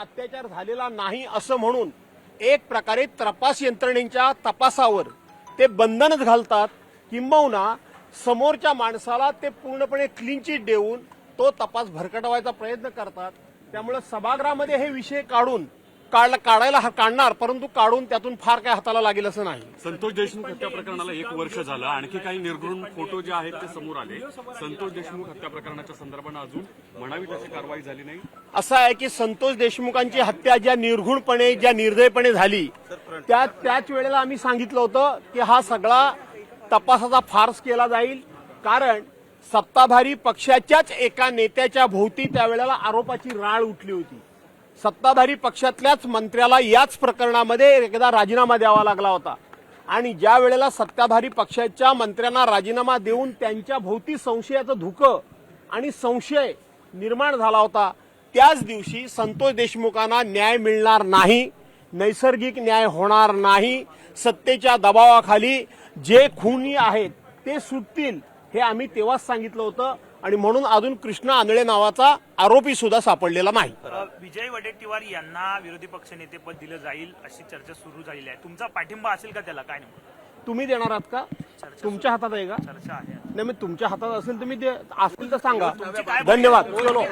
अत्याचार झालेला नाही असं म्हणून एक प्रकारे तपास यंत्रणेच्या तपासावर ते बंधनच घालतात, किंबहुना समोरच्या माणसाला ते पूर्णपणे क्लीन चिट देऊन तो तपास भरकटवायचा प्रयत्न करतात. त्यामुळे सभागृहामध्ये हे विषय काढणार, परंतु काढून त्यातून फार काय हाताला लागेल असं नाही. संतोष देशमुख हत्या प्रकरणाला 1 वर्ष झालं, आणखी काही निर्घृण फोटो जे आहेत ते समोर आले. संतोष देशमुख हत्या प्रकरणाच्या संदर्भानं अजून म्हणावी तशी कारवाई झाली नाही. असं आहे की संतोष देशमुखांची हत्या ज्या निर्घृणपणे, ज्या निर्दयपणे झाली, त्याच वेळेला आम्ही सांगितलं होतं की हा सगळा तपासाचा फार्स केला जाईल, कारण सत्ताधारी पक्षाच्याच एका नेत्याच्या भोवती त्यावेळेला आरोपाची राळ उठली होती. सत्ताधारी पक्षातल्याच मंत्र्याला याच प्रकरणामध्ये एकदा राजीनामा द्यावा लागला होता, आणि ज्या वेळेला सत्ताधारी पक्षाच्या मंत्र्यांना राजीनामा देऊन त्यांच्या भोवती संशयाचं धुकं आणि संशय निर्माण झाला होता, त्याच दिवशी संतोष देशमुखांना न्याय मिळणार नाही, नैसर्गिक न्याय होणार नाही, सत्तेच्या दबावाखाली जे खुनी आहेत ते सुटतील, हे आम्ही तेव्हाच सांगितलं होतं. आणि म्हणून अजून कृष्ण आंधळे नावाचा आरोपी सुद्धा सापडलेला नाही. विजय वडेट्टीवार यांना विरोधी पक्षनेतेपद दिलं जाईल अशी चर्चा सुरू झालेली आहे. तुमचा पाठिंबा असेल का त्याला? काय नाही, तुम्ही देणार आहात का? तुमच्या हातात आहे का? चर्चा आहे. नाही, मग तुमच्या हातात असेल तुम्ही असेल तर सांगा. धन्यवाद. चलो.